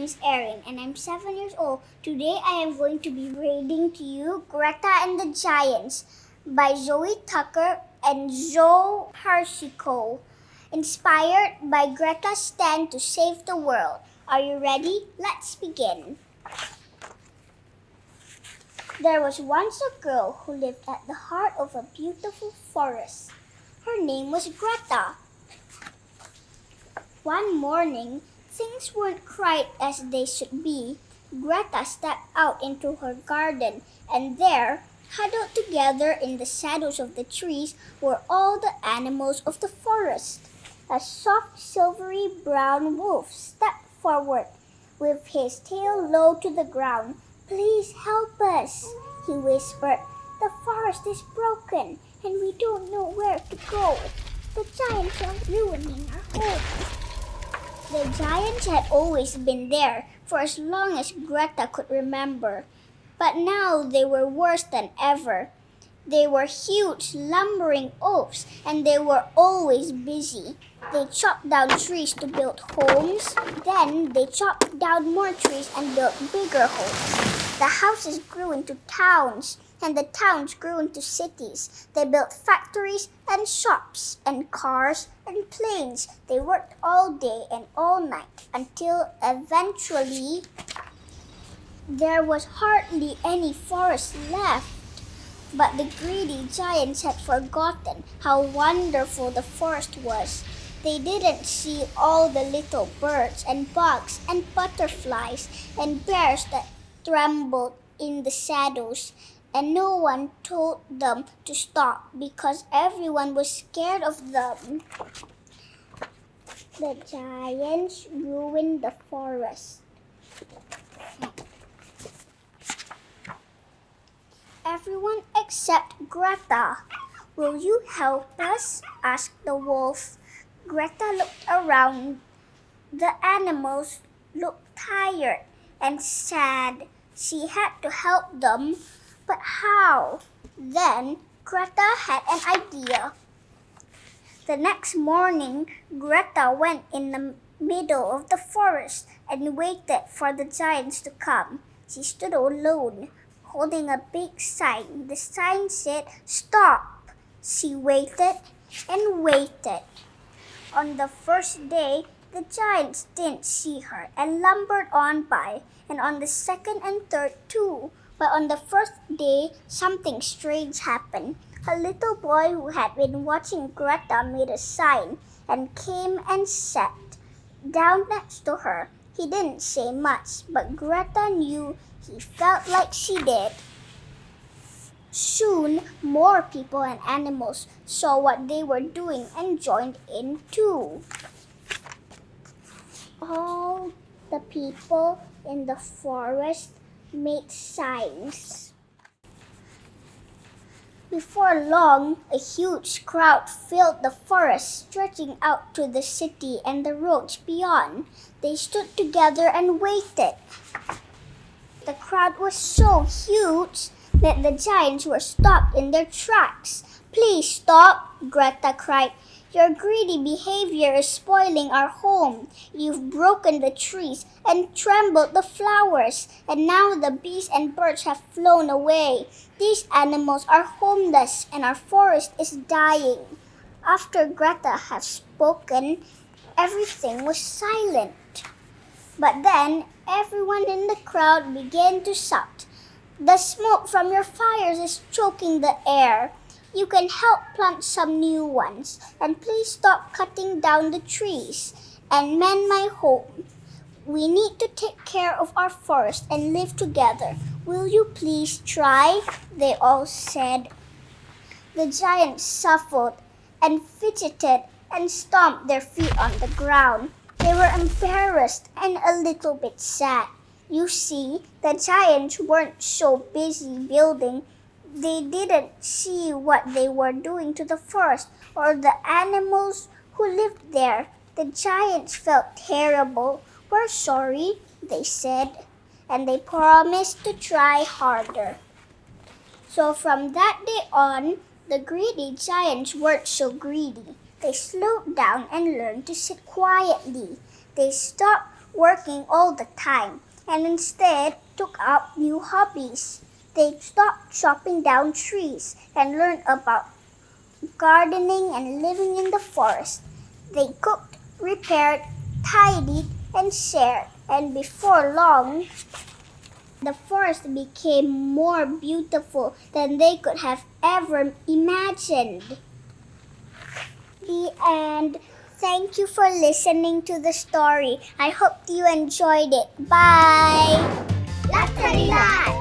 name is Aeryn and I'm 7 years old. Today I am going to be reading to you Greta and the Giants by Zoe Tucker and Zoe Harshiko, inspired by Greta's stand to save the world. Are you ready? Let's begin. There was once a girl who lived at the heart of a beautiful forest. Her name was Greta. One morning, things weren't quite as they should be. Greta stepped out into her garden, and there, huddled together in the shadows of the trees, were all the animals of the forest. A soft, silvery brown wolf stepped forward, with his tail low to the ground. "Please help us," he whispered. "The forest is broken, and we don't know where to go. The giants are ruining our home." The giants had always been there for as long as Greta could remember, but now they were worse than ever. They were huge, lumbering oafs, and they were always busy. They chopped down trees to build homes, then they chopped down more trees and built bigger homes. The houses grew into towns, and the towns grew into cities. They built factories and shops and cars and planes. They worked all day and all night until eventually there was hardly any forest left. But the greedy giants had forgotten how wonderful the forest was. They didn't see all the little birds and bugs and butterflies and bears that trembled in the shadows, and no one told them to stop because everyone was scared of them. The giants ruined the forest. Everyone except Greta. "Will you help us?" asked the wolf. Greta looked around. The animals looked tired and sad. She had to help them, but how? Then Greta had an idea. The next morning, Greta went in the middle of the forest and waited for the giants to come. She stood alone, holding a big sign. The sign said, "Stop." She waited and waited. On the first day, the giants didn't see her and lumbered on by, and on the second and third too. But on the first day, something strange happened. A little boy who had been watching Greta made a sign and came and sat down next to her. He didn't say much, but Greta knew he felt like she did. Soon, more people and animals saw what they were doing and joined in too. All the people in the forest made signs. Before long, a huge crowd filled the forest, stretching out to the city and the roads beyond. They stood together and waited. The crowd was so huge that the giants were stopped in their tracks. "Please stop," Greta cried. "Your greedy behavior is spoiling our home. You've broken the trees and trampled the flowers, and now the bees and birds have flown away. These animals are homeless, and our forest is dying." After Greta had spoken, everything was silent. But then everyone in the crowd began to shout, "The smoke from your fires is choking the air. You can help plant some new ones, and please stop cutting down the trees and mend my home. We need to take care of our forest and live together. Will you please try?" they all said. The giants shuffled and fidgeted and stomped their feet on the ground. They were embarrassed and a little bit sad. You see, the giants weren't so busy building. They didn't see what they were doing to the forest or the animals who lived there. The giants felt terrible. "We're sorry," they said, and they promised to try harder. So from that day on, the greedy giants weren't so greedy. They slowed down and learned to sit quietly. They stopped working all the time, and instead took up new hobbies. They stopped chopping down trees and learned about gardening and living in the forest. They cooked, repaired, tidied, and shared, and before long, the forest became more beautiful than they could have ever imagined. The end. Thank you for listening to the story. I hope you enjoyed it. Bye! Lat Tali Lat!